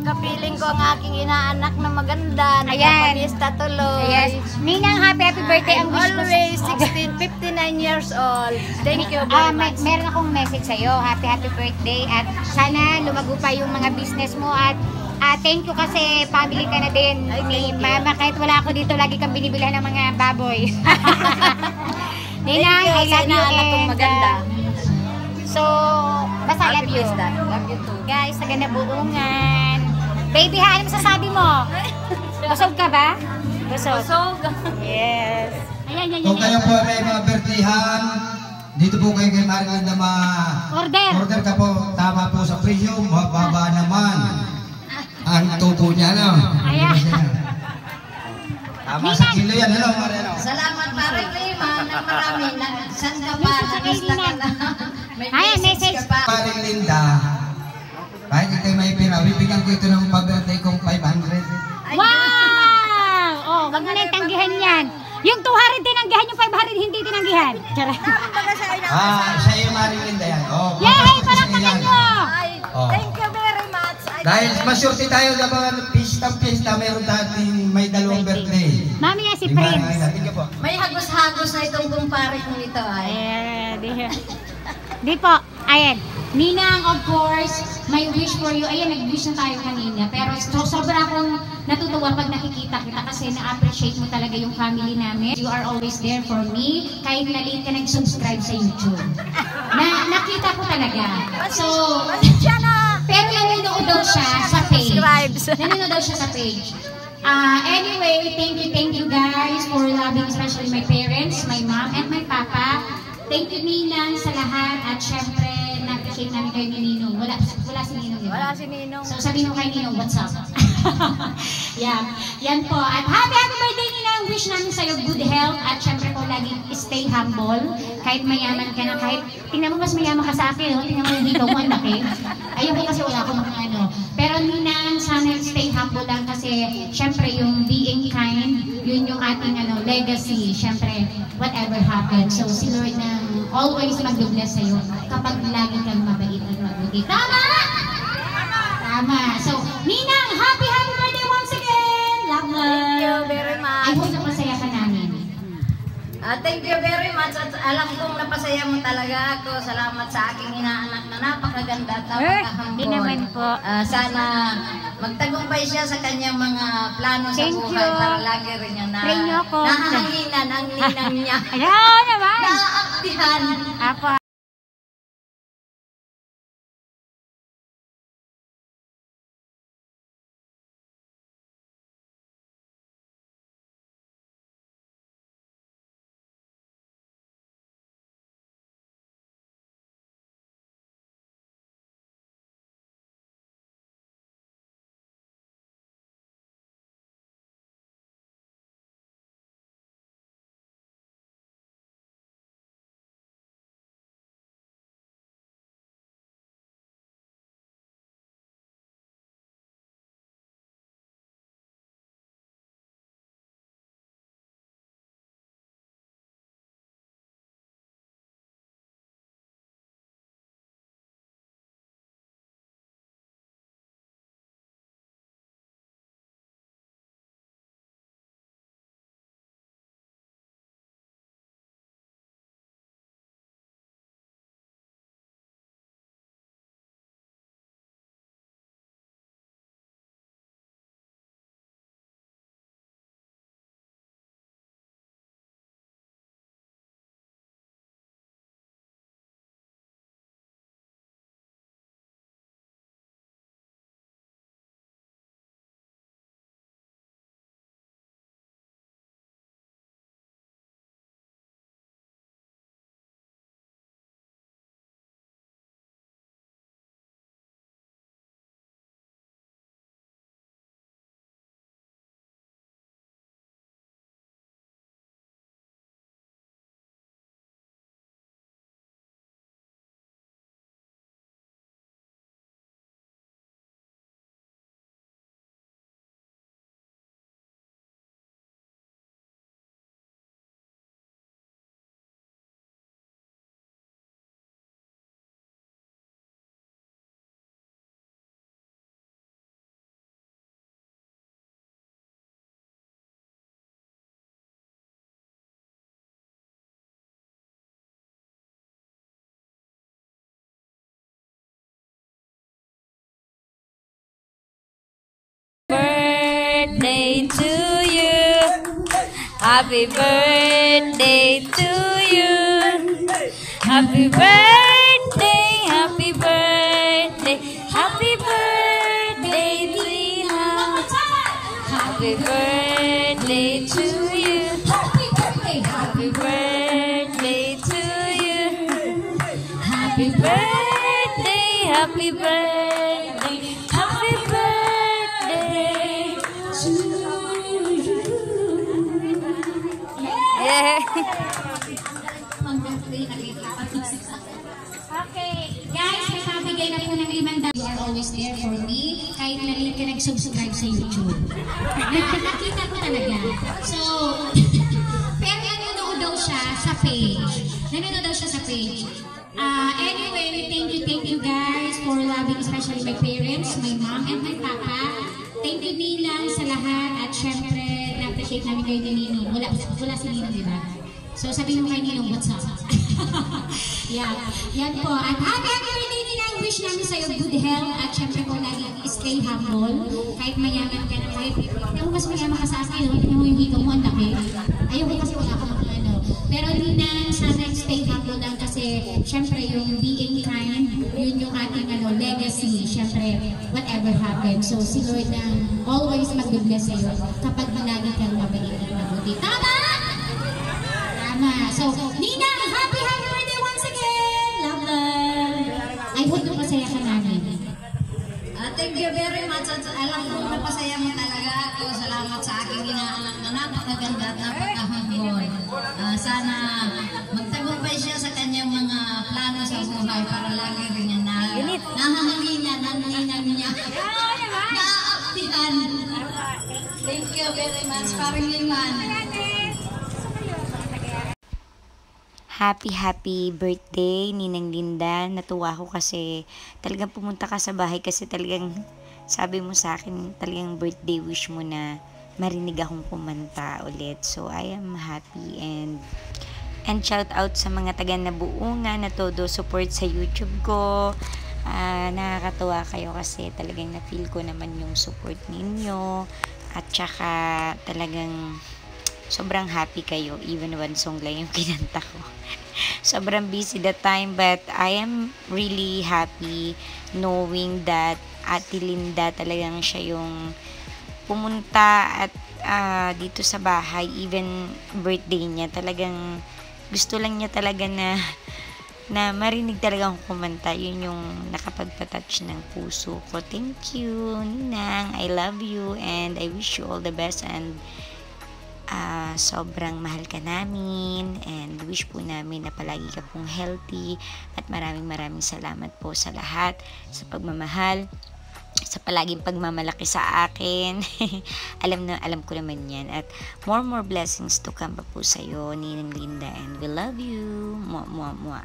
kapiling ko ang aking inaanak na maganda. Ayan. Nagpapanista tuloy. Yes. Ninang, happy birthday ang wish ko. Always 59 years old. Thank you very much. Meron akong message sa'yo. Happy birthday. At sana lumago pa yung mga business mo. At thank you kasi family ka na din ni Mama. Kahit wala ako dito, lagi kang binibilihan ng mga baboy. Ninang, I love you. And maganda. So, basta love you. Love you too. Guys, sa Ganabuungan. Baby, ha, ano masasabi mo? Busog ka ba? Busog. Yes. Ayan. Kung kayo po may mga birthday-han, dito po kayo kay Marilyn na order ka po. Tama po sa presyo, mababa naman ang tubo niya, no? Ayan. Tama sa kilo yan, hello, Mariano. Salamat Marilyn, ng marami. Saan ka pa? Nagista ka na. Ayan, message. Maring Linda, kahit ikaw may pera, bibigyan ko ito ng pa-birthday kong 500. Wow! Oh, wag mo nang tanggihan yan. Yung 200 tinanggihan, yung 500 hindi tinanggihan. Charot. Siya yung Maring Linda yan. Oh, Yay! Palakpakan nyo! Thank you very much. Dahil masyurti tayo sa mga pista, mayroon dating may dalawang birthday. Mami yan si Di Maring Prince. Linda, tingnan po. May hagos-hagos na itong kumpare kong ito ay. Di po. Ayan. Ninang, of course, my wish for you. Ayan, nag-wish na tayo kanina. Pero sobra akong natutuwa pag nakikita kita kasi na-appreciate mo talaga yung family namin. You are always there for me. Kahit na late ka nag-subscribe sa YouTube. Nakita ko talaga. So, pero nanonood daw siya sa page. Nanonood daw siya sa page. Anyway, thank you guys for loving especially my parents, my mom, and my papa. Thank you Ninang sa lahat at syempre na-appreciate namin kayo ni Ninong. Wala si Ninong yun. Wala si Ninong. So sabi mo kay Ninong, what's up? Yeah, yan po. At happy birthday Ninang. Wish namin sa'yo good health at syempre po laging stay humble. Kahit mayaman ka na, kahit tingnan mo mas mayaman ka sa akin, no? Tingnan mo yung dito mo, ang laki. Ayun kasi wala akong mga ano. Pero Ninang, sana stay humble lang kasi syempre yung being kind, yun yung ating legacy. Syempre, whatever happens. So si Lord na always mag-bless sa'yo kapag lagi kang mabait at mabuti. Tama! Tama. So, Ninang, happy birthday once again! Love. Thank you very much. I hope napasaya ka namin. Thank you very much. At alam kong napasaya mo talaga ako. Salamat sa aking inaanak na napakaganda at napakahambol. Hindi naman po. Sana magtagumpay siya sa kanyang mga plano sa Thank buhay you. para lagi rin niya na Pray niyo ako. nahahanginan ang ninang niya. Ayaw naman! Naaaktihan. Apa. birthday to you. Happy birthday to you. Happy birthday, happy birthday, happy birthday, Lina. Happy birthday to you. Happy birthday! Happy birthday to you. Happy birthday, happy birthday, happy birthday to you. Yeah. Okay, guys, may pabigay na po ng 500. You are always there for me. Kahit na late ka nag-subscribe sa YouTube. Nakita ko talaga. So, pero nanonood daw siya sa page. Anyway, thank you guys for loving, especially my parents, my mom and my papa. Thank you Ninang sa lahat at syempre, na-appreciate namin kayo ni Ninong. Wala si Ninong, di ba? So sabi mo kay Ninong, what's up? Yeah, yan po. At happy birthday Ninang! Wish namin sa'yo good health at syempre kung lagi stay humble. Kahit mayaman ka na kahit mas mayaman ka sa akin, tingnan mo yung hito mo, ang laki. Ayoko kasi wala ka mga ano. Pero Ninang, sana stay humble lang kasi syempre yung being kind, yun yung ating legacy. Syempre, whatever happens. So si Lord ang always mag-bless sa'yo kapag lagi kang mabait at mabuti. Tama! Tama. So, Ninang, happy birthday once again! Love! I hope na masaya ka namin. Thank you very much. At alam ko napasaya mo talaga ako. Salamat sa aking inaanak na napakaganda at napakahambol. Sana magtagumpay siya sa kanyang mga plano sa buhay para lagi rin niya nahahangin niya, naninang niya. Naaaktihan. Thank you very much. Parang liman. Happy birthday, Ninang Linda. Natuwa ko kasi talagang pumunta ka sa bahay kasi talagang sabi mo sa akin talagang birthday wish mo na marinig akong kumanta ulit. So, I am happy and shout out sa mga taga Nabuungan na todo support sa YouTube ko. Nakakatuwa kayo kasi talagang na-feel ko naman yung support ninyo at saka talagang sobrang happy kayo even one song lang yung kinanta ko. Sobrang busy that time but I am really happy knowing that Ate Linda talagang siya yung pumunta at dito sa bahay, even birthday niya, talagang gusto lang niya talaga na marinig talaga akong kumanta. Yun yung nakapagpa-touch ng puso ko. Thank you, Ninang. I love you and I wish you all the best and sobrang mahal ka namin and wish po namin na palagi ka pong healthy at maraming salamat po sa lahat, sa pagmamahal, sa palaging pagmamalaki sa akin. alam ko naman yan at more blessings to come pa po sa iyo, Ninang Linda, and we love you. Mwah, mwah, mwah.